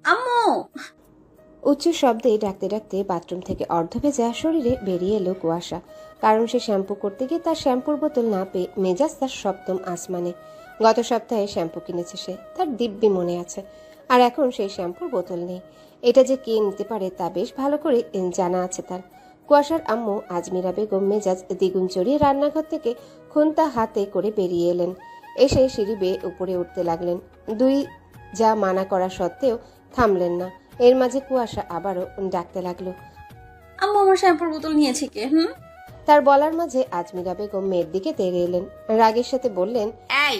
আম্মু! উচ্চ শব্দে ডাকতে ডাকতে বাথরুম থেকে অর্ধভেজা শরীরে বেরিয়ে এলো কুয়াশা। কারণ সে শ্যাম্পু করতে গিয়ে তার শ্যাম্পুর বোতল না পেয়ে মেজাজ তার সপ্তম আসমানে। গত সপ্তাহে শ্যাম্পু কিনেছে সে, তার দিব্যি মনে আছে। আর এখন সেই শ্যাম্পুর বোতল নেই। এটা যে কে নিতে পারে তা বেশ ভালো করে জানা আছে তার। কুয়াশার আম্মু আজমিরা বেগম মেজাজ দ্বিগুণ চড়িয়ে রান্নাঘর থেকে খুন্তা হাতে করে বেরিয়ে এলেন। এসে সিঁড়ি বেয়ে উপরে উঠতে লাগলেন। দুই যা মানা করা সত্ত্বেও থামলেন না। এর মাঝে কুয়াশা আবারও ডাকতে লাগলো, আম্মু, আমার শ্যাম্পুর বোতল নিয়েছে কে? তার বলার মাঝে আজমিরা বেগম মেয়ের দিকে তেড়ে এলেন। রাগের সাথে বললেন, এই,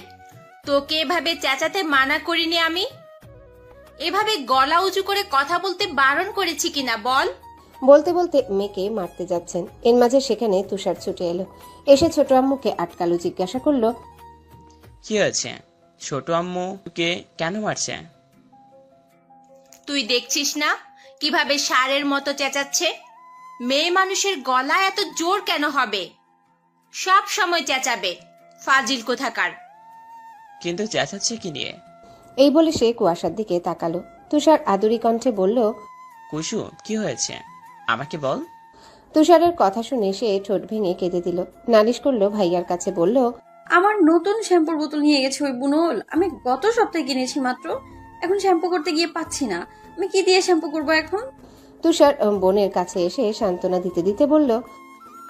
তোকে এভাবে চেঁচাতে মানা করিনি আমি? এভাবে গলা উঁচু করে কথা বলতে বারণ করেছি কিনা বল? বলতে বলতে মেয়েকে মারতে যাচ্ছেন। এর মাঝে সেখানে তুষার ছুটে এলো। এসে ছোট আম্মুকে আটকালো, জিজ্ঞাসা করলো, কি হয়েছে? ছোট আম্মুকে কেন মারছে? তুই দেখছিস না কিভাবে ষাঁড়ের মতো চেঁচাচ্ছে? মেয়ে মানুষের গলা এত জোর কেন হবে? সব সময় চেঁচাবে, ফাজিল কোথাকার। কিন্তু চেঁচাচ্ছে কি নিয়ে? এই বলে সে কুয়াশার দিকে তাকালো। তুষার আদুরি কণ্ঠে বলল, কুসু, কি হয়েছে আমাকে বল। তুষারের কথা শুনে সে ঠোঁট ভেঙে কেঁদে দিল। নালিশ করলো ভাইয়ার কাছে, বলল, আমার নতুন শ্যাম্পুর বোতল নিয়ে গেছে ওই বুনল। আমি গত সপ্তাহে কিনেছি মাত্র। এখন শ্যাম্পু করতে গিয়ে পাচ্ছি না। আমি কি দিয়ে শ্যাম্পু করবো এখন? তুষার বোনের কাছে এসে সান্ত্বনা দিতে দিতে বলল,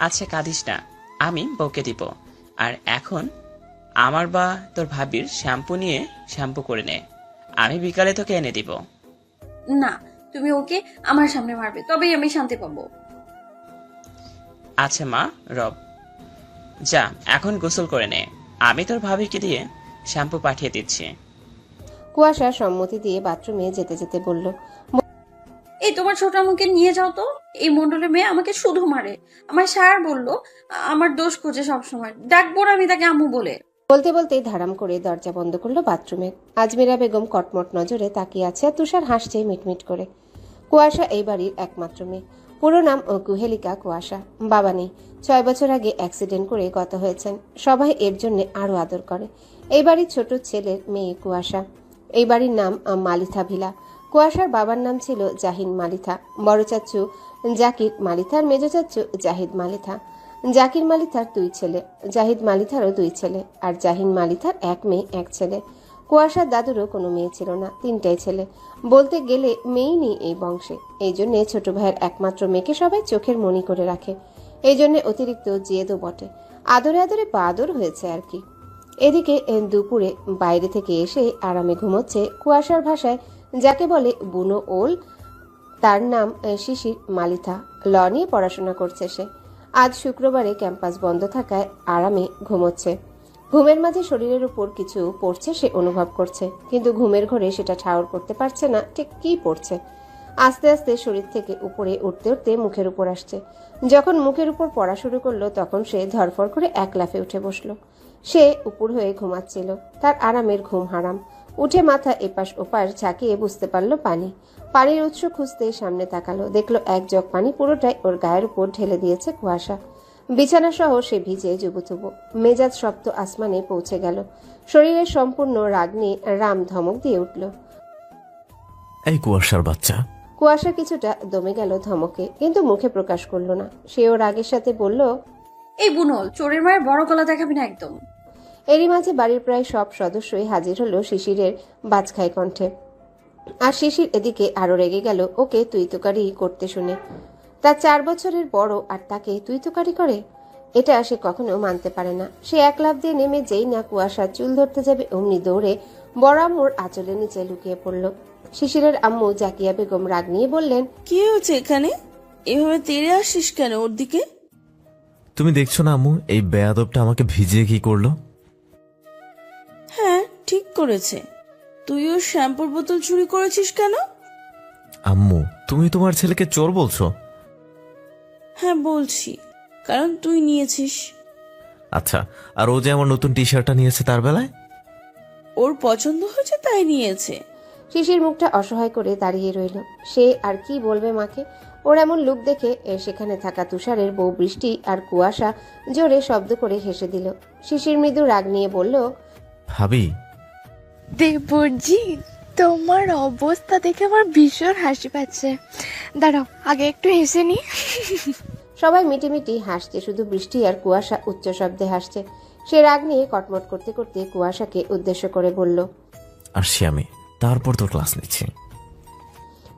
আচ্ছা কাঁদিস না, আমি বউকে দিব। আর এখন আমার বা তোর ভাবির শ্যাম্পু নিয়ে শ্যাম্পু করে নে, আমি বিকালে তোকে এনে দিব। না, তুমি ওকে আমার সামনে মারবে, তবেই আমি শান্তি পাবো। আচ্ছা মা, রব, যা এখন গোসল করে নে, আমি তোর ভাবিকে দিয়ে শ্যাম্পু পাঠিয়ে দিচ্ছি। কুয়াশা সম্মতি দিয়ে বাথরুমে যেতে যেতে বলল, এই তোমার ছোট আম্মুকে নিয়ে যাও তো। এই মন্ডলের মেয়ে আমাকে শুধু মারে। আমার স্যার বললো আমার দোষ খোঁজে সবসময়। ডাকবো না আমি তাকে আম্মু বলে। বলতে বলতেই ধারাম করে দরজা বন্ধ করলো বাথরুমের। আজমিরা বেগম কটমট নজরে তাকিয়ে আছে আর তুষার হাসছে মিটমিট করে। কুয়াশা এই বাড়ির একমাত্র মেয়ে। পুরো নাম কুহেলিকা কুয়াশা। বাবা নেই, 6 বছর আগে অ্যাক্সিডেন্ট করে গত হয়েছেন। সবাই এর জন্য আরো আদর করে। এই বাড়ির ছোট ছেলের মেয়ে কুয়াশা। এই বাড়ির নাম মালিথা ভিলা। কুয়াশার বাবার নাম ছিল জাহিন মালিথা। বড় চাচু জাকির মালিথা আর মেজ চাচু জাহিদ মালিথা। জাকির মালিথার 2 ছেলে, জাহিদ মালিথারও 2 ছেলে, আর জাহিন মালিথার 1 মেয়ে 1 ছেলে। কুয়াশার দাদুরও কোনো মেয়ে ছিল না, 3টাই ছেলে। বলতে গেলে মেয়েই নেই এই বংশে। এই জন্যে ছোট ভাইয়ের একমাত্র মেয়েকে সবাই চোখের মণি করে রাখে। এই জন্যে অতিরিক্ত জেদও বটে। আদরে আদরে বাদর হয়েছে আর কি। এদিকে দুপুরে বাইরে থেকে এসে আরামে ঘুমোচ্ছে কুয়াশার ভাষায় যাকে বলে বুনো ওল। তার নাম শিশির মালিথা। ল নিয়ে পড়াশোনা করছে সে। আজ শুক্রবারে ক্যাম্পাস বন্ধ থাকায় আরামে ঘুমোচ্ছে। ঘুমের মাঝে শরীরের উপর কিছু পড়ছে সে অনুভব করছে, কিন্তু ঘুমের ঘরে সেটা ঠাউর করতে পারছে না ঠিক কি পড়ছে। আস্তে আস্তে শরীর থেকে উপরে উঠতে উঠতে মুখের উপর আসছে। যখন মুখের উপর পড়া শুরু করলো তখন সে ধরফর করে এক লাফে উঠে বসলো। সে উপর হয়ে ঘুমাচ্ছিল, তার আরামের ঘুম হারাম। উঠে মাথা এপাশ ওপাশ ঝাঁকিয়ে বুঝতে পারলো পানি। পানির উৎস খুঁজতে সামনে তাকালো, দেখলো 1 জগ পানি পুরোটাই ওর গায়ের উপর ঢেলে দিয়েছে কুয়াশা। বিছানা সহ সে ভিজে জুবুথুবু। মেজাজ সপ্ত আসমানে পৌঁছে গেল। শরীরের সম্পূর্ণ রাগ নিয়ে রাম ধমক দিয়ে উঠল। এই কুয়াশার বাচ্চা! কুয়াশা কিছুটা দমে গেল ধমকে, কিন্তু মুখে প্রকাশ করলো না। সেও রাগের সাথে বলল, এই বুনল, চোরের মায়ের বড় গলা দেখাবি না একদম। এরই মাঝে বাড়ির প্রায় সব সদস্যই হাজির হলো শিশিরের বাজখাই কণ্ঠে। আর শিশির এদিকে আরো রেগে গেল ওকে তুই তোকারি করতে শুনে। তার 4 বছরের বড় আর তাকে তুই তোকারি করে, এটা সে কখনো মানতে পারে না। সে এক লাফ দিয়ে নেমে যেই না কুয়াশার চুল ধরতে যাবে অমনি দৌড়ে বড় আম্মুর আঁচলের নিচে লুকিয়ে পড়ল। শিশিরের আম্মু জাকিয়া বেগম রাগ নিয়ে বললেন, কি হয়েছে এখানে? এভাবে তেড়ে আসিস কেন ওর দিকে? তুমি দেখছো না আম্মু, এই বেয়াদবটা আমাকে ভিজিয়ে কি করলো? হ্যাঁ, ঠিক করেছে। তুই ওর শ্যাম্পুর বোতল চুরি করেছিস কেন? আম্মু, তুমি তোমার ছেলেকে চোর বলছো? হ্যাঁ বলছি, কারণ তুই নিয়েছিস। আচ্ছা, আর ও যে আমার নতুন টি শার্টটা নিয়েছে তার বেলায়? ওর পছন্দ হয়েছে তাই নিয়েছে। শিশির মুখটা অসহায় করে দাঁড়িয়ে রইল। সে আর কি বলবে মাকে? ওর এমন লুক দেখে সেখানে থাকা তুষারের বউ বৃষ্টি আর কুয়াশা জোরে শব্দ করে হেসে দিল। শিশির মৃদু রাগ নিয়ে বলল, ভাবি, দেবরজি, তোমার অবস্থা দেখে আমার ভীষণ হাসি পাচ্ছে। দাঁড়াও, আগে একটু হেসে নি। সবাই মিটিমিটি হাসছে, শুধু বৃষ্টি আর কুয়াশা উচ্চ শব্দে হাসছে। সে রাগ নিয়ে কটমট করতে করতে কুয়াশাকে উদ্দেশ্য করে বলল, আসছি আমি, তারপর তোর ক্লাস নিচ্ছি।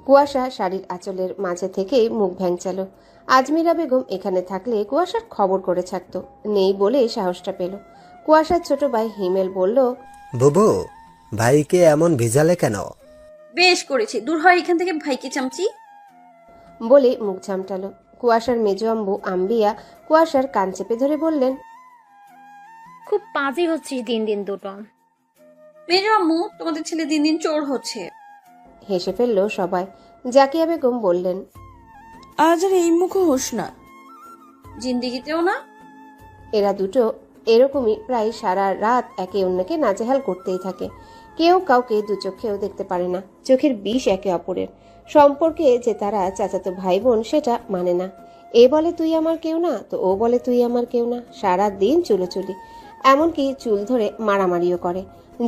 কুয়াশা শাড়ির আঁচলের মাঝে থেকেই মুখ ভ্যাংচালো। আজমিরা বেগম এখানে থাকলে কুয়াশার খবর করে ছাড়তো, নেই বলে সাহসটা পেল। কুয়াশার ছোট ভাই হিমেল বলল, বুবু, ভাইকে এমন ভিজালে কেন? বেশ করেছি, দূর হয় এখান থেকে ভাইকে চামচি। বলে মুখ ঝামটালো। কুয়াশার মেজো আম্বু আম্বিয়া কুয়াশার কান চেপে ধরে বললেন, খুব পাজি হচ্ছিস দিন দিন দুটো। মেজো আম্মু, তোমাদের ছেলে দিন দিন চোর হচ্ছে। হেসে ফেললো সবাই। জাকিয়া বেগম বললেন, আজ আর এই মুখো হোস না। জিন্দিগিতেও না। এরা দুটো এরকমই প্রায় সারা রাত একে অন্যকে নাজেহাল করতেই থাকে। কেউ কাউকে দু চোখেও দেখতে পারে না, চোখের বিষ একে অপরের। সম্পর্কে যে তারা চাচাতো ভাই বোন সেটা মানে না। এ বলে তুই আমার কেউ না, তো ও বলে তুই আমার কেউ না। সারা দিন চুলোচুলি, এমনকি চুল ধরে মারামারিও করে।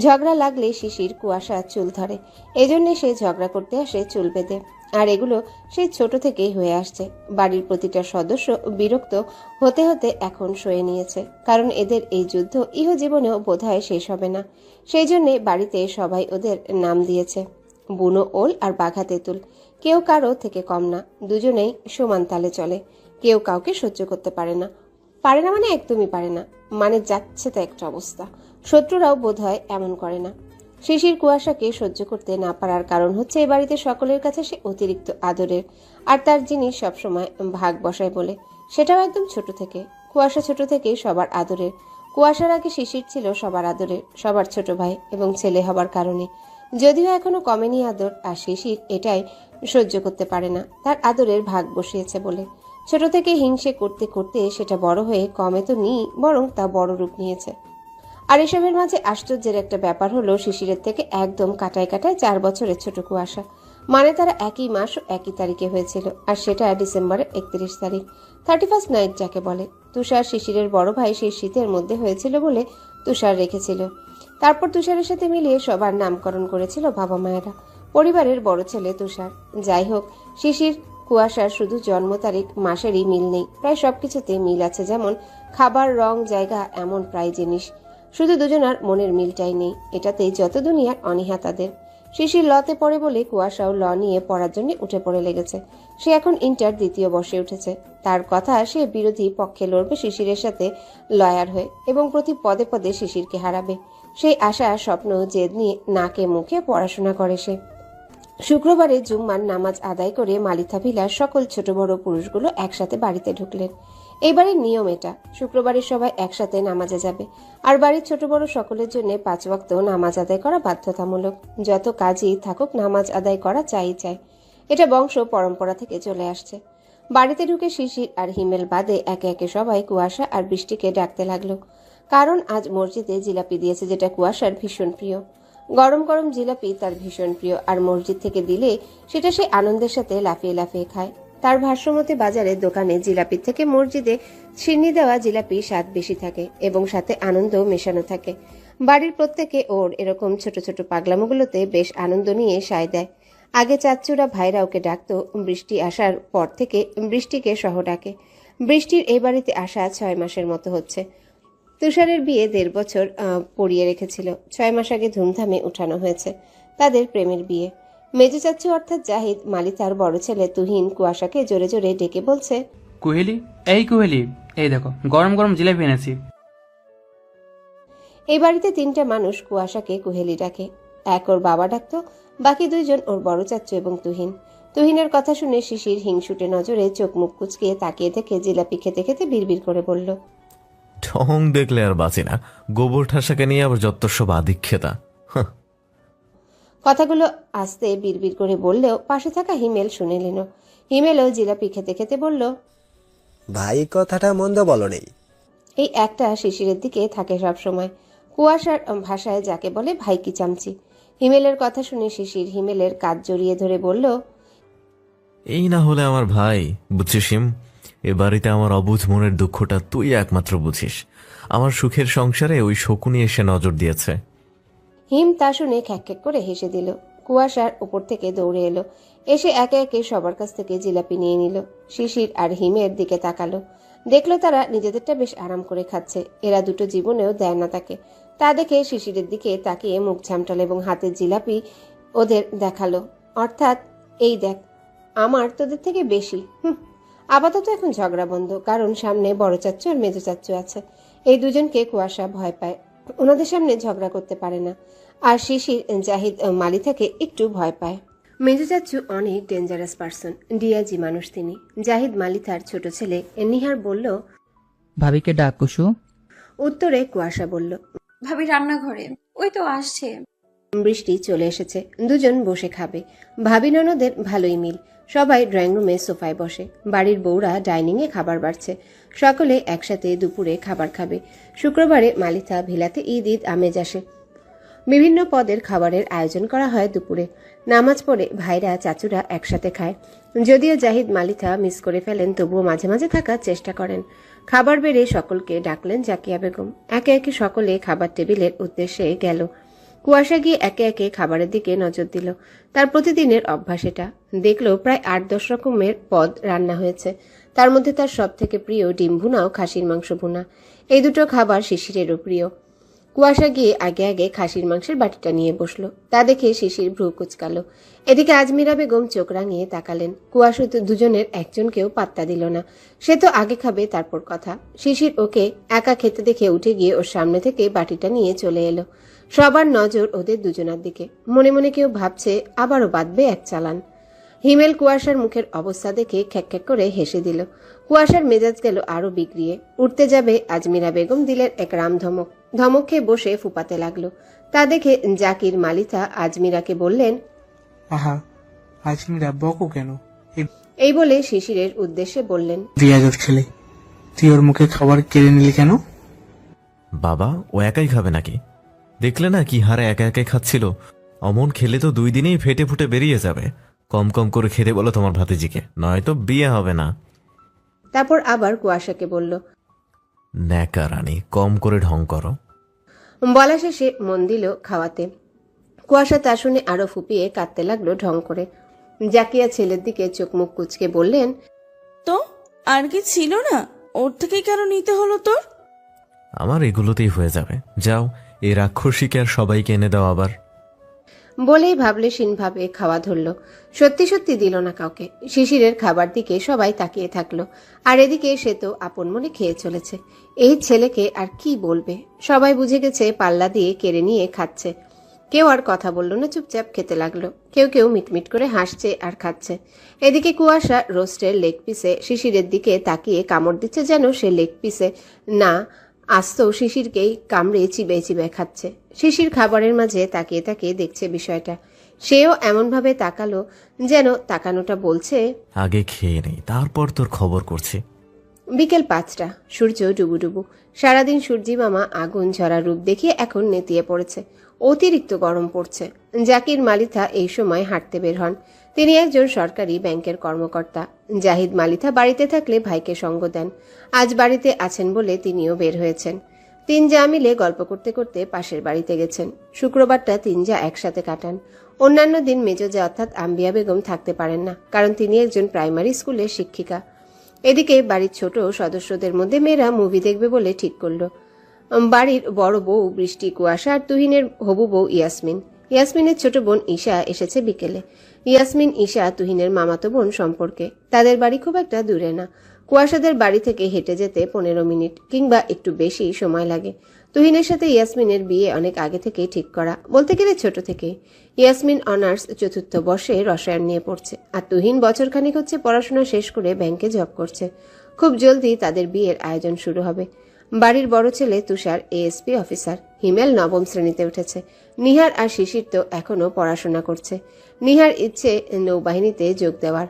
ঝগড়া লাগলে শিশির কুয়াশা চুল ধরে, এজন্যে সে ঝগড়া করতে আসে চুল বেঁধে। আর এগুলো সেই ছোট থেকেই হয়ে আসছে। বাড়ির প্রতিটা সদস্য বিরক্ত হতে হতে এখন সয়ে নিয়েছে, কারণ এদের এই যুদ্ধ ইহজীবনেও বোধহয় শেষ হবে না। সেই জন্যে বাড়িতে সবাই ওদের নাম দিয়েছে বুনো ওল আর বাঘা তেঁতুল। কেউ কারো থেকে কম না, দুজনেই সমান তালে চলে। কেউ কাউকে সহ্য করতে পারে না। পারে না মানে একদমই পারে না, মানে যাচ্ছে তো একটা অবস্থা। শত্রুরাও বোধহয় এমন করে না। শিশির কুয়াশাকে সহ্য করতে না পারার কারণ হচ্ছে এ বাড়িতে সকলের কাছে সে অতিরিক্ত আদরের, আর তার জিনিস সবসময় ভাগ বসায় বলে। সেটাও একদম ছোট থেকে। কুয়াশা ছোট থেকেই সবার আদরের। কুয়াশার আগে শিশির ছিল সবার আদরের, সবার ছোট ভাই এবং ছেলে হবার কারণে। যদিও এখনো কমেনি আদর, আর শিশির এটাই সহ্য করতে পারে না, তার আদরের ভাগ বসিয়েছে বলে। ছোট থেকে হিংসে করতে করতে সেটা বড় হয়ে কমে তো নি, বরং তা বড় রূপ নিয়েছে। আর এসবের মাঝে আশ্চর্যের একটা ব্যাপার হলো, শিশিরের থেকে একদম কাটায় কাটায় 4 বছরের ছোট কুয়াশা। মানে তারা একই মাস ও একই তারিখে হয়েছিল, আর সেটা ডিসেম্বরের 31 তারিখ, 31st নাইট যাকে বলে। তুষার শিশিরের বড় ভাই সেই শীতের মধ্যে হয়েছিল বলে তুষার রেখেছিল। তারপর তুষারের সাথে মিলিয়ে সবার নামকরণ করেছিল বাবা মায়েরা। পরিবারের বড় ছেলে তুষার। যাই হোক, শিশির কুয়াশার শুধু জন্ম তারিখ মাসেরই মিল নেই, প্রায় সবকিছুতে মিল আছে। যেমন খাবার, রং, জায়গা, এমন প্রায় জিনিস। শুধু দুজনার মনের মিলটাই নেই, এটাতেই যত দুনিয়ার অনীহা তাদের। শিশির লতে পড়ে বলে কুয়াশাও ল নিয়ে পড়ার জন্য উঠে পড়ে লেগেছে। সে এখন ইন্টার 2য় বর্ষে উঠেছে। তার কথা, সে বিরোধী পক্ষে লড়বে শিশিরের সাথে লয়ার হয়ে, এবং প্রতি পদে পদে শিশিরকে হারাবে। সেই আশা, স্বপ্ন, জেদ নিয়ে নাকে মুখে পড়াশোনা করে সে। শুক্রবারে জুম্মার নামাজ আদায় করে মালিথা ভিলার সকল ছোট বড় পুরুষগুলো একসাথে বাড়িতে ঢুকলেন। এইবারের নিয়ম এটা, শুক্রবারে সবাই একসাথে নামাজে যাবে, আর বাড়ির ছোট বড় সকলের জন্য 5 ওয়াক্ত নামাজ আদায় করা বাধ্যতামূলক। যত কাজই থাকুক, নামাজ আদায় করা চাই। এটা বংশ পরম্পরা থেকে চলে আসছে। বাড়িতে ঢুকে শিশির আর হিমেল বাদে একে একে সবাই কুয়াশা আর বৃষ্টিকে ডাকতে লাগলো, কারণ আজ মসজিদে জিলাপি দিয়েছে, যেটা কুয়াশার ভীষণ প্রিয়। গরম গরম জিলাপি তার ভীষণ প্রিয়, আর মসজিদ থেকে দিলে সেটা সে আনন্দের সাথে লাফিয়ে লাফিয়ে খায়। তার ভাষ্যমতে বাজারের দোকানে জিলাপির থেকে মসজিদে ছিন্নি দেওয়া জিলাপি স্বাদ বেশি থাকে এবং সাথে আনন্দও মেশানো থাকে। বাড়ির প্রত্যেকে ওর এরকম ছোট ছোট পাগলামোগুলোতে বেশ আনন্দ নিয়ে সায় দেয়। আগে চাচ্চুরা ভাইরা ওকে ডাকতো, বৃষ্টি আসার পর থেকে বৃষ্টিকে সহ ডাকে। বৃষ্টির এই বাড়িতে আসা 6 মাসের মতো হচ্ছে। তুষারের বিয়ে 1.5 বছর পড়িয়ে রেখেছিল। 6 মাস আগে ধুমধামে উঠানো হয়েছে তাদের প্রেমের বিয়ে। মেজো চাচ্চু অর্থাৎ জাহিদ, মালিতার বড় ছেলে তুহিন কুয়াশাকে জোরে জোরে ডেকে বলছে, কুহেলি, এই কুহেলি, এই দেখো গরম গরম জিলাপি এনেছি। এই বাড়িতে 3টে মানুষ কুয়াশাকে কুহেলি ডাকে। এক ওর বাবা ডাকতো, বাকি 2 জন ওর বড় চাচ্চু এবং তুহিন। তুহিনের কথা শুনে শিশির হিংসুটে নজরে চোখ মুখ কুচকিয়ে তাকিয়ে দেখে জিলাপি খেতে খেতে বিড়বিড় করে বলল, ঠং দেখলে আর বাঁচি না, গোবর ঠাসাকে নিয়ে আবার যত্তসব আদিক্ষেতা। কথাগুলো আস্তে বিড়বিড় করে বললেও পাশে থাকা হিমেল শুনে নিল। হিমেলও জিলাপি খেতে খেতে বলল, ভাই কথাটা মন্দ বলনি। এই একটা শিশিরের দিকে থাকে সব সময়। কুয়াশার ভাষায় যাকে বলে ভাই কি চামচি। হিমেলের কথা শুনে শিশির হিমেলের কাঁধ জড়িয়ে ধরে বলল, এই না হলে আমার ভাই, বুঝছিস হিম, এ বাড়িতে আমার অবুঝ মনের দুঃখটা তুই একমাত্র বুঝিস। আমার সুখের সংসারে ওই শকুনি এসে নজর দিয়েছে। হিম তা শুনে খ্যাক করে হেসে দিল। কুয়াশার উপর থেকে দৌড়ে এলো, এসে একে একে সবার কাছ থেকে জিলাপি নিয়ে নিল। শিশির আর হিমের দিকে তাকালো, দেখলো তারা নিজেদেরটা বেশ আরাম করে খাচ্ছে। এরা দুটো জীবনেও দেয় না তাকে। তা দেখে শিশিরের দিকে তাকিয়ে মুখ ঝামটাল এবং হাতের জিলাপি ওদের দেখালো, অর্থাৎ এই দেখ, আমার তোদের থেকে বেশি। আপাতত এখন ঝগড়া বন্ধ, কারণ সামনে বড় চাচ্চু আর মেজো চাচ্চু আছে। এই দুজনকে কুয়াশা ভয় পায়, ওনাদের সামনে ঝগড়া করতে পারে না। আর শিশির জাহিদ মালিথাকে একটু ভয় পায়। মেজো চাচ্চু অনেক ডেঞ্জারাস পার্সন, ডিআইজি মানুষ তিনি। জাহিদ মালিথার ছোট ছেলে। নিহার বলল, ভাবিকে ডাক কুসু। উত্তরে কুয়াশা বলল, ভাবি রান্নাঘরে, ওই তো আসছে। বৃষ্টি চলে এসেছে, দুজন বসে খাবে। ভাবি ননদের ভালোই মিল। সবাই ড্রয়িং রুমে সোফায় বসে, বাড়ির বউরা ডাইনিংয়ে খাবার বাড়ছে। সকলে একসাথে দুপুরে খাবার খাবে। শুক্রবারে মালিথা ভিলাতে ঈদ আমেজ আসে। বিভিন্ন পদের খাবারের আয়োজন করা হয় দুপুরে। নামাজ পড়ে ভাইরা চাচুরা একসাথে খায়। যদিও জাহিদ মালিথা মিস করে ফেলেন, তবুও মাঝে মাঝে থাকার চেষ্টা করেন। খাবার বেড়ে সকলকে ডাকলেন জাকিয়া বেগম। একে একে সকলে খাবার টেবিলের উদ্দেশ্যে গেল। কুয়াশা গিয়ে একে একে খাবারের দিকে নজর দিল। তার প্রতিদিনের অভ্যাস এটা। দেখলো প্রায় 8-10 রকমের পদ রান্না হয়েছে। তার মধ্যে তার সব থেকে প্রিয় ডিম ভুনা ও খাসির মাংস ভুনা। এই দুটো খাবার শিশিরেরও প্রিয়। কুয়াশা গিয়ে আগে আগে খাসির মাংসের বাটিটা নিয়ে বসলো। তা দেখে শিশির ভ্রু কুচকালো। এদিকে আজমিরা বেগম চোখ রাঙিয়ে তাকালেন। কুয়াশা তো দুজনের একজনকেও পাত্তা দিল না। সে তো আগে খাবে, তারপর কথা। শিশির ওকে একা খেতে দেখে উঠে গিয়ে ওর সামনে থেকে বাটিটা নিয়ে চলে এলো। সবার নজর ওদের দুজনার দিকে। মনে মনে কেউ ভাবছে আবারও বাঁধবে এক চালান। হিমেল কুয়াশার মুখের অবস্থা দেখে খ্যাক করে হেসে দিল। কুয়াশার মেজাজ গেল আরো বিগড়িয়ে। উঠতে যাবে আজমিরা বেগম দিলেন এক রাম ধমক। ধমক খেয়ে বসে ফুপাতে লাগলো। তা দেখে জাকির মালিথা আজমিরাকে বললেন, আহা, আজমিরা বকো কেন? এই বলে শিশিরের উদ্দেশ্যে বললেন, রিয়াজর ছেলে, তুই ওর মুখে খাবার কেড়ে নিলি কেন? বাবা, ও একাই খাবে নাকি? দেখলে না কি হারে একা একাই খাচ্ছিল। অমন খেলে তো 2 দিনেই ফেটে ফুটে বেরিয়ে যাবে। কম কম করে খেতে বলো তোমার ভাতিজিকে, নয়তো বিয়ে হবে না। তারপর আবার কুয়াশাকে বলল, ন্যাকা রানী, কম করে ঢং করো। বলা শেষে মন দিল খাওয়াতে। কুয়াশা তা শুনে আরো ফুপিয়ে কাঁদতে লাগলো ঢং করে। জাকিয়া ছেলের দিকে চোখ মুখ কুচকে বললেন, তো আর কি ছিল না? ওর থেকে কেন নিতে হলো তোর? আমার এগুলোতেই হয়ে যাবে। যাও, এই রাক্ষসীকে আর সবাইকে এনে দাও আবার। বলেই ভাবলে ভাবে খাওয়া ধরল। সত্যি সত্যি দিল না কাউকে। শিশিরের খাবার দিকে সবাই তাকিয়ে থাকলো। আর এদিকে সে তো আপন মনে খেয়ে চলেছে। এই ছেলেকে আর কি বলবে? সবাই বুঝে গেছে পাল্লা দিয়ে কেড়ে নিয়ে খাচ্ছে। কেউ আর কথা বলল না, চুপচাপ খেতে লাগলো। কেউ কেউ মিটমিট করে হাসছে আর খাচ্ছে। এদিকে কুয়াশা রোস্টের লেগ পিসে শিশিরের দিকে তাকিয়ে কামড় দিচ্ছে, যেন সে লেগ পিসে না আস্ত শিশিরকেই কামড়ে চিবে চিবে খাচ্ছে। শিশির খাবারের মাঝে তাকিয়ে তাকিয়ে দেখছে বিষয়টা। সেও এমনভাবে তাকালো যেন তাকানোটা বলছে, আগে খেয়ে নেই, তারপর তোর খবর করছি। বিকেল 5টা, সূর্য ডুবুডুবু। সারাদিন সূর্যি মামা আগুন ঝরা রূপ দেখিয়ে এখন নেতিয়ে পড়েছে। অতিরিক্ত গরম পড়ছে। জাকির মালিথা এই সময় হাঁটতে বের হন। তিনি একজন সরকারি ব্যাংকের কর্মকর্তা। জাহিদ মালিথা বাড়িতে থাকলে ভাইকে সঙ্গ দেন। আজ বাড়িতে আছেন বলে তিনিও বের হয়েছেন। 3 জা মিলে গল্প করতে করতে পাশের বাড়িতে গেছেন। শুক্রবারটা 3 জা একসাথে কাটান। অন্যান্য দিন মেজো জা অর্থাৎ আম্বিয়া বেগম থাকতে পারেন না, কারণ তিনি একজন প্রাইমারি স্কুলের শিক্ষিকা। এদিকে বাড়ির ছোট সদস্যদের মধ্যে মেয়েরা মুভি দেখবে বলে ঠিক করলো। বাড়ির বড় বউ বৃষ্টি, কুয়াশা আর তুহিনের হবু বউ ইয়াসমিন। ইয়াসমিনের ছোট বোন ঈশা এসেছে বিকেলে। ইয়াসমিন ঈশা তুহিনের মামাতো বোন সম্পর্কে। তাদের বাড়ি খুব একটা দূরে না। কুয়াশাদের বাড়ি থেকে হেঁটে যেতে 15 মিনিট কিংবা একটু বেশি সময় লাগে। তুহিনের সাথে ইয়াসমিনের বিয়ে অনেক আগে থেকেই ঠিক করা, বলতে গেলে ছোট থেকে। ইয়াসমিন অনার্স 4th বর্ষে রসায়ন নিয়ে পড়ছে, আর তুহিন বছরখানেক হচ্ছে পড়াশোনা শেষ করে ব্যাংকে জব করছে। খুব জলদি তাদের বিয়ের আয়োজন শুরু হবে। বাড়ির বড় ছেলে তুষার এএসপি অফিসার। হিমেল 9ম শ্রেণীতে উঠেছে। নিহার আর শিশির তো এখনো পড়াশোনা করছে। নিহার ইচ্ছে নৌবাহিনীতে যোগ দেওয়ার।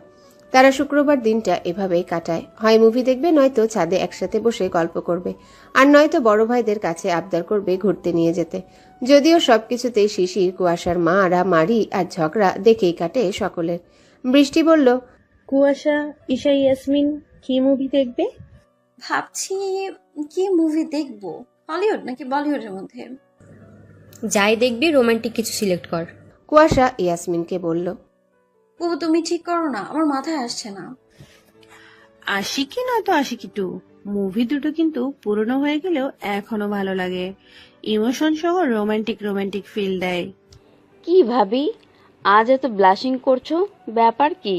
তারা শুক্রবার দিনটা এভাবেই কাটায়। হয় মুভি দেখবে, নয়তো ছাদে একসাথে বসে গল্প করবে, আর নয়তো বড় ভাইদের কাছে আবদার করবে ঘুরতে নিয়ে যেতে। যদিও সবকিছুতেই শিশির, কুয়াশার মারা মারি আর ঝগড়া দেখেই কাটে সকলের। বৃষ্টি বলল, কুয়াশা, ঈশা, ইয়াসমিন কি মুভি দেখবে? ভাবছি কি মুভি দেখবো? হলিউড নাকি বলিউডের মধ্যে? যাই দেখবি রোমান্টিক কিছু সিলেক্ট কর। কুয়াশা ইয়াসমিনকে বলল। বুবু তুমি ঠিক করো না, আমার মাথায় আসছে না। আশিকি নয়তো আশিকি 2 মুভি দুটো কিন্তু পুরনো হয়ে গেলেও এখনো ভালো লাগে। ইমোশন সহ রোমান্টিক রোমান্টিক ফিল দেয়। কি ভাবি, আজ এত ব্লাশিং করছো, ব্যাপার কি?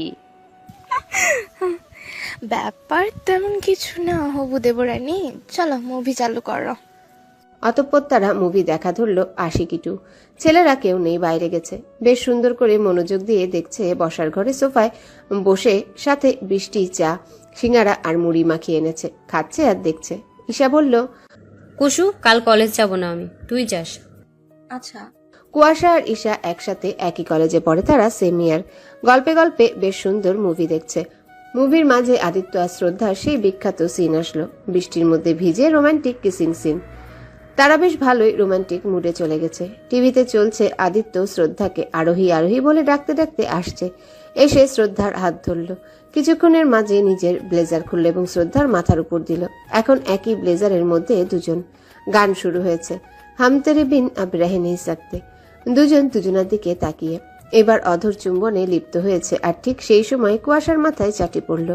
ব্যাপার তেমন কিছু না হবু দেবরানী, চলো মুভি চালু করো। অতঃপর তারা মুভি দেখা ধরলো আশিকি 2। ছেলেরা কেউ নেই, বাইরে গেছে। বেশ সুন্দর করে মনোযোগ দিয়ে দেখছে। বসার ঘরে সোফায় বসে সাথে বৃষ্টি চা, সিঙ্গারা আর মুড়ি মাখিয়ে এনেছে, খাচ্ছে আর দেখছে। ঈশা বলল, কুসু কাল কলেজ যাব না আমি, তুই যাস। আচ্ছা। কুয়াশা আর ঈশা একসাথে একই কলেজে পড়ে, তারা সেম ইয়ার। গল্পে গল্পে বেশ সুন্দর মুভি দেখছে। মুভির মাঝে আদিত্য আর শ্রদ্ধার সেই বিখ্যাত সিন আসলো, বৃষ্টির মধ্যে ভিজে রোমান্টিক কিসিং সিন। তারা বেশ ভালোই রোমান্টিক মুডে চলে গেছে। টিভিতে চলছে আদিত্য শ্রদ্ধাকে আরোহী আরোহী বলে ডাকতে ডাকতে আসছে। এসে শ্রদ্ধার হাত ধরল, কিছুক্ষণের মাঝে নিজের ব্লেজার খুলল এবং শ্রদ্ধার মাথার উপর দিল। এখন একই ব্লেজারের মধ্যে দুজন। গান শুরু হয়েছে, হাম তেরে বিন আব রহ নেহি সকতে। দুজন দুজনার দিকে তাকিয়ে এবার অধর চুম্বনে লিপ্ত হয়েছে। আর ঠিক সেই সময় কুয়াশার মাথায় চাটি পড়ল।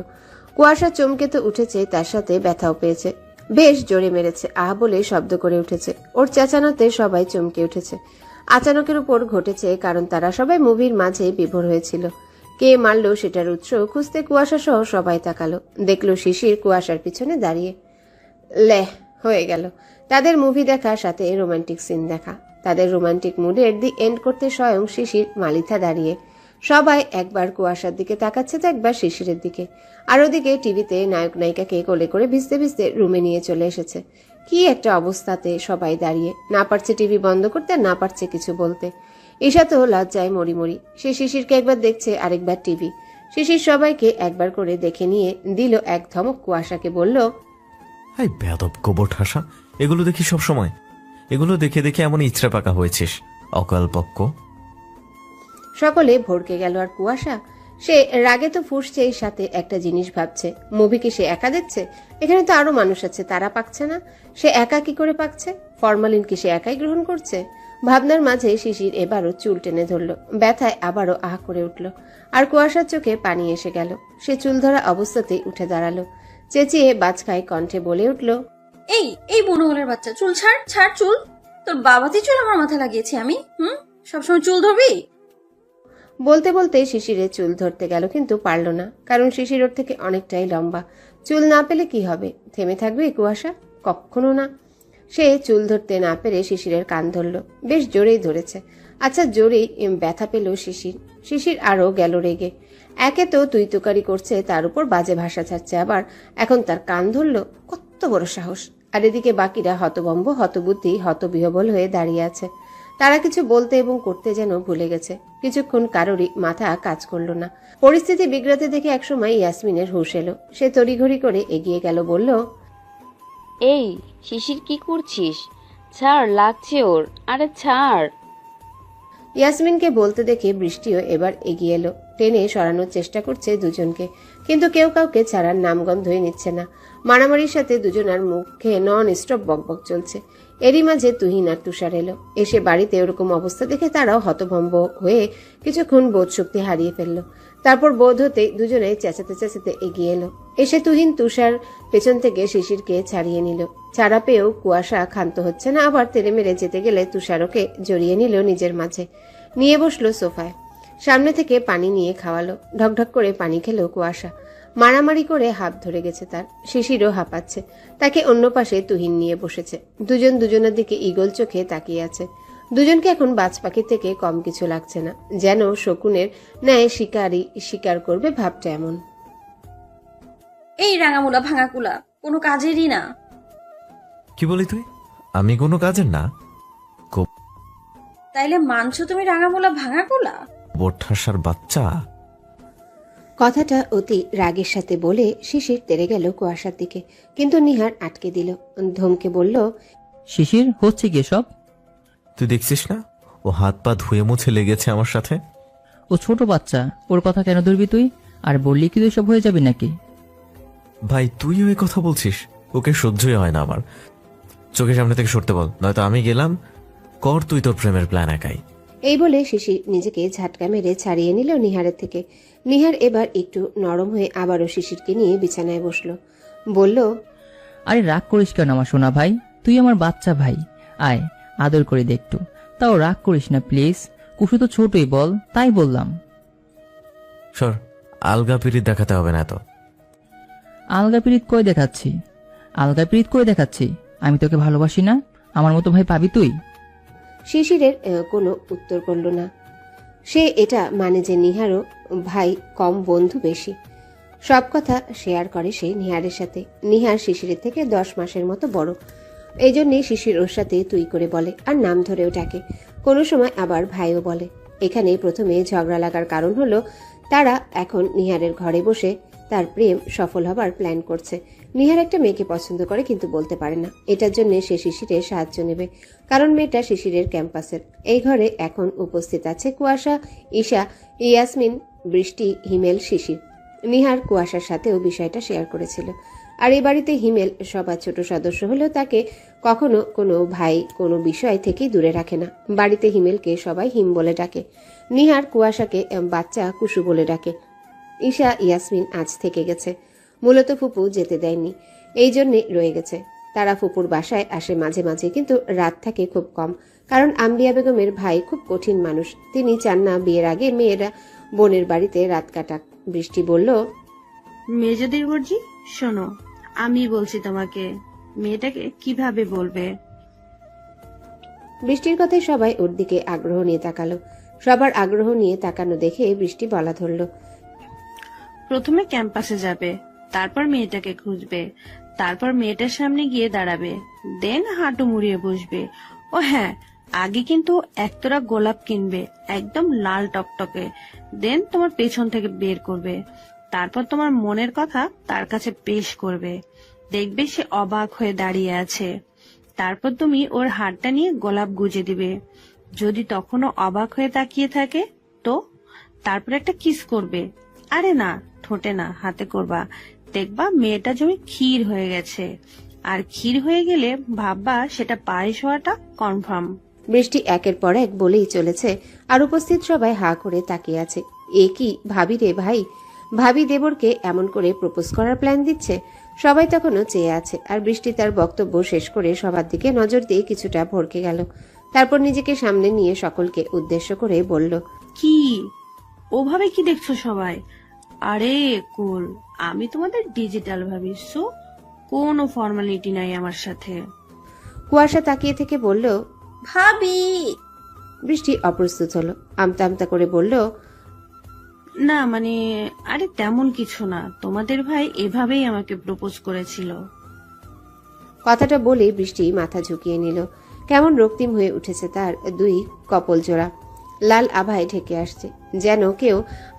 কুয়াশা চমকে তো উঠেছে, তার সাথে ব্যথাও পেয়েছে। বেশ জোরে মেরেছে, আহ বলে শব্দ করে উঠেছে। ওর চেঁচানোতে সবাই চমকে উঠেছে। আচানকের উপর ঘটেছে, কারণ তারা সবাই মুভির মাঝে বিভোর হয়েছিল। কে মারলো সেটার উৎস খুঁজতে কুয়াশা সহ সবাই তাকালো, দেখলো শিশির কুয়াশার পিছনে দাঁড়িয়ে। লেহ, হয়ে গেল তাদের মুভি দেখা, সাথে রোমান্টিক সিন দেখা। তাদের রোমান্টিক মুডের দি এন্ড করতে স্বয়ং শিশির মালিথা দাঁড়িয়ে। সবাই একবার কুয়াশার দিকে তাকাচ্ছে তো একবার শিশিরের দিকে। আর ওদিকে টিভিতে নায়ক নায়িকাকে কোলে করে ভিজতে ভিজতে রুমে নিয়ে চলে এসেছে। কি একটা অবস্থাতে সবাই দাঁড়িয়ে, না পারছে টিভি বন্ধ করতে, না পারছে কিছু বলতে। ঈশা তো লজ্জায় মরি মরি। সে শিশিরকে একবার দেখছে, আরেকবার টিভি। শিশির সবাইকে একবার করে দেখে নিয়ে দিল এক ধমক, কুয়াশাকে বলল, হাই বেয়াদব গোবর ঠাসা, এগুলো দেখি সব সময়। এগুলো দেখে দেখে এমন ইচ্ছা পাকা হয়েছিস, অকালপক্ষ। সকলে ভড়কে গেল। আর কুয়াশা, সে রাগে তো ফুঁসছেই, সাথে একটা জিনিস ভাবছে, মুভি কি সে একা দেখছে? এখানে তো আরো মানুষ আছে, তারা পাকছে না, সে একা কি করে পাকছে? ফরমালিন কি সে একাই গ্রহণ করছে? ভাবনার মাঝে শিশির এবারও চুল টেনে ধরল, ব্যথায় আবারও আহ করে উঠল। আর কুয়াশার চোখে পানি এসে গেল। সে চুল ধরা অবস্থাতেই উঠে দাঁড়ালো, চেঁচিয়ে বাজখায় কণ্ঠে বলে উঠল, এই এই বনগলের বাচ্চা, চুল ছাড়, ছাড় চুল। তোর বাবাতে চুল আমার মাথায় লাগিয়েছি আমি? সবসময় চুল ধরবি? বলতে বলতে শিশিরে চুল ধরতে গেল, কিন্তু পারল না, কারণ শিশির ওর থেকে অনেকটাই লম্বা। চুল না পেলে কি হবে? থেমে থাকবে কুয়াশা? কখনো না। সে চুল ধরতে না পেরে শিশিরের কান ধরল, বেশ জোরেই ধরেছে। আচ্ছা, জোরেই ব্যথা পেল শিশির। শিশির আরো গেল রেগে। একে তো তুই তুকারি করছে, তার উপর বাজে ভাষা ছাড়ছে, আবার এখন তার কান ধরল। কত বড় সাহস! আর এদিকে বাকিরা হতভম্ব, হতবুদ্ধি, হতবিহবল হয়ে দাঁড়িয়ে আছে। তারা কিছু বলতে এবং করতে যেন ভুলে গেছে। কিছুক্ষণ কারোরই মাথা কাজ করল না। পরিস্থিতি বিগড়াতে দেখে একসময় ইয়াসমিনের হুঁশ এলো। সে তড়িঘড়ি করে এগিয়ে গেল, বলল, এই শিশির, কি করছিস? ছাড়, লাগছে ওর, আরে ছাড়। ইয়াসমিনকে বলতে দেখে বৃষ্টিও এবার এগিয়ে এলো। টেনে সরানোর চেষ্টা করছে দুজনকে, কিন্তু কেউ কাউকে ছাড়ার নামগন্ধই নিচ্ছে না। মারামারির সাথে দুজনার মুখে নন স্টপ বকবক চলছে। এরই মাঝে তুহিন আর তুষার এলো। এসে বাড়িতে ওরকম অবস্থা দেখে তারাও হতভম্ব হয়ে কিছুক্ষণ বোধ শক্তি হারিয়ে ফেললো। তারপর বোধ হতে দুজনে চেঁচাতে চেঁচাতে এগিয়ে এলো। এসে তুহিন তুষার পেছন থেকে শিশিরকে ছাড়িয়ে নিল। ছাড়া পেয়েও কুয়াশা ক্ষান্ত হচ্ছে না, আবার তেড়ে মেরে যেতে গেলে তুষারকে জড়িয়ে নিল নিজের মাঝে, নিয়ে বসলো সোফায়। সামনে থেকে পানি নিয়ে খাওয়ালো। ঢকঢক করে পানি খেলো কুয়াশা। মারামারি করে হাত ধরে গেছে তার। শিশিরও হাঁপাচ্ছে। তাকে অন্য পাশে তুহিন নিয়ে বসেছে। দুজন দুজনের দিকে ঈগল চোখে তাকিয়ে আছে। দুজনকে এখন বাজ পাখি থেকে কম কিছু লাগছে না, যেন শকুনের ন্যায় শিকারী শিকার করবে, ভাবটা এমন। এই রাঙামুলা ভাঙাকুলা কোনো কাজেরই না। কি বলি তুই? আমি কোনো কাজের না? তাইলে মানছো তুমি রাঙামুলা ভাঙাকুলা? বোঠাসার বাচ্চা। কথাটা অতি রাগের সাথে বলে শিশির তেড়ে গেল কুয়াশার দিকে, কিন্তু নিহার আটকে দিল। ধমকে বলল, শিশির, হচ্ছে কি সব? তুই দেখছিস না ও হাত পা ধুয়ে মুছে লেগেছে আমার সাথে? ও ছোট বাচ্চা, ওর কথা কেন ধরবি তুই? আর বললি কি তুই সব হয়ে যাবি নাকি? ভাই, তুই ওই কথা বলছিস? ওকে সহ্যই হয় না আমার। চোখের সামনে থেকে সরতে বল, নয়তো আমি গেলাম। কর তুই তোর প্রেমের প্ল্যান একাই। এই বলে শিশির নিজেকে ঝাটকা মেরে ছাড়িয়ে নিল নিহারের থেকে। নিহার এবার একটু নরম হয়ে আবারও শিশিরকে নিয়ে বিছানায় বসলো। বলল, আরে রাগ করিস কেন আমার সোনা ভাই, তুই আমার বাচ্চা ভাই, আয় আদর করে দে একটু। তাও রাগ করিস না প্লিজ, কুসু তো ছোটই বল, তাই বললাম। সর, আলগা পিরিত দেখাতে হবে না এত। আলগা পিরিত কই দেখাচ্ছি? আলগা পিরিত কই দেখাচ্ছি? আমি তোকে ভালোবাসি না? আমার মতো ভাই পাবি তুই? শিশিরের কোনো উত্তর করল না। সে এটা মানে যে নিহারও ভাই কম, বন্ধু বেশি। সব কথা শেয়ার করে সে নিহারের সাথে। নিহার শিশিরের থেকে 10 মাসের মতো বড়, এই জন্যে শিশির ওর সাথে তুই করে বলে আর নাম ধরেও ডাকে। কোনো সময় আবার ভাইও বলে। এখানে প্রথমে ঝগড়া লাগার কারণ হলো তারা এখন নিহারের ঘরে বসে তার প্রেম সফল হবার প্ল্যান করছে। নিহার একটা মেয়েকে পছন্দ করে কিন্তু বলতে পারে না। এটার জন্য সে শিশিরের সাহায্য নেবে, কারণ মেয়েটা শিশিরের ক্যাম্পাসের। এই ঘরে এখন উপস্থিত আছে কুয়াশা, ঈশা, ইয়াসমিন, বৃষ্টি, হিমেল, শিশির। নিহার কুয়াশার সাথেও বিষয়টা শেয়ার করেছিল। আর এই বাড়িতে হিমেল সবার ছোট সদস্য হলেও তাকে কখনো কোনো ভাই কোনো বিষয় থেকেই দূরে রাখে না। বাড়িতে হিমেলকে সবাই হিম বলে ডাকে। নিহার কুয়াশাকে বাচ্চা কুসু বলে ডাকে। ঈশা, ইয়াসমিন আজ থেকে গেছে। মূলত ফুপু যেতে দেয়নি, এই জন্যে রয়ে গেছে। তারা ফুপুর বাসায় আসে মাঝে মাঝে, কিন্তু রাত থাকে খুব কম, কারণ আম্বিয়া বেগমের ভাই খুব কঠিন মানুষ। তিনি চান না বিয়ের আগে মেয়েরা বোনের বাড়িতে রাত কাটাক। বৃষ্টি বলল, মেজদির বর্জি, শোনো, আমি বলছি তোমাকে, মেয়েটাকে কিভাবে বলবে? বৃষ্টির কথায় সবাই ওর দিকে আগ্রহ নিয়ে তাকালো। সবার আগ্রহ নিয়ে তাকানো দেখে বৃষ্টি বলা ধরল, প্রথমে ক্যাম্পাসে যাবে, তারপর মেয়েটাকে খুঁজবে, তারপর মেয়েটার সামনে গিয়ে দাঁড়াবে, দেন হাঁটু মুড়িয়ে বসবে। ও হ্যাঁ, আগে কিন্তু একতরা গোলাপ কিনবে, একদম লাল টকটকে, দেন তোমার পেছন থেকে বের করবে। তারপর তোমার মনের কথা তার কাছে পেশ করবে। দেখবে সে অবাক হয়ে দাঁড়িয়ে আছে। তারপর তুমি ওর হাতটা নিয়ে গোলাপ গুজে দিবে। যদি তখনও অবাক হয়ে তাকিয়ে থাকে তো তারপর একটা কিস করবে। আরে না, ঠোঁটে না, হাতে করবা। দেখবা মেয়েটা জমি ক্ষীর হয়ে গেছে। আর ক্ষীর হয়ে গেলে ভাববা সেটা পায়েস হওয়াটা কনফার্ম। বৃষ্টি একের পর এক বলেই চলেছে, আর উপস্থিত সবাই হা করে তাকিয়ে আছে। এ কি ভাবি রে ভাই, ভাবি দেবরকে এমন করে প্রপোজ করার প্ল্যান দিচ্ছে। সবাই তখনও চেয়ে আছে। আর বৃষ্টি তার বক্তব্য শেষ করে সবার দিকে নজর দিয়ে কিছুটা ভরকে গেল। তারপর নিজেকে সামনে নিয়ে সকলকে উদ্দেশ্য করে বলল, কি ওভাবে কি দেখছো সবাই? আরে কুল, আমি তোমাদের ডিজিটাল ভাবি, সো কোনো ফর্মালিটি নাই আমার সাথে। কুয়াশা তাকিয়ে থেকে বলল, ভাবি। বৃষ্টি অপ্রস্তুত হলো, আমতা আমতা করে বলল, না মানে, আরে তেমন কিছু না, তোমাদের ভাই এভাবেই আমাকে প্রপোজ করেছিল। কথাটা বলে বৃষ্টি মাথা ঝুঁকিয়ে নিল। কেমন রক্তিম হয়ে উঠেছে তার দুই কপল জোড়া, লাল আভায় ঢেকে আসছে, যেন কেউ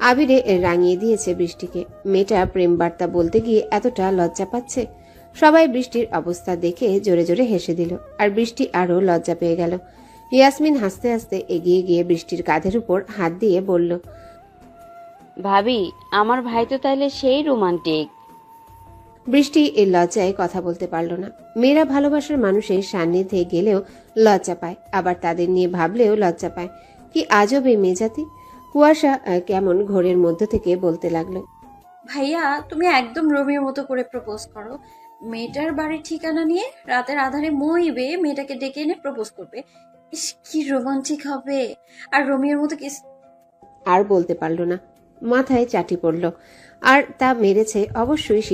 আবিরে রাঙিয়ে দিয়েছে বৃষ্টিকে। মেয়েটা প্রেম বার্তা বলতে গিয়ে এতটা লজ্জা পাচ্ছে। সবাই বৃষ্টির অবস্থা দেখে জোরে জোরে হেসে দিল, আর বৃষ্টি আরো লজ্জা পেয়ে গেল। ইয়াসমিন হাসতে হাসতে এগিয়ে গিয়ে বৃষ্টির কাঁধের উপর হাত দিয়ে বলল, ভাবি, আমার ভাই তো তাইলে সেই রোমান্টিক। বৃষ্টি এই লজ্জায় কথা বলতে পারল না। মেয়েরা ভালোবাসার মানুষের সান্নিধ্যে গেলেও লজ্জা পায়, আবার তাদের নিয়ে ভাবলেও লজ্জা পায়। কি আজব এই মেজাতি। কুয়াশা কেমন ঘোরের মধ্য থেকে বলতে লাগলো, ভাইয়া তুমি একদম রোমিওর মতো করে প্রপোজ করো। মেয়েটার বাড়ির ঠিকানা নিয়ে রাতের আধারে মই বেয়ে মেয়েটাকে ডেকে এনে প্রপোজ করবে। ইস কি রোমান্টিক হবে। আর রোমিওর মতো কিস। আর বলতে পারল না, মাথায় চাটি পড়ল। আর তা মেরেছে অবশ্যই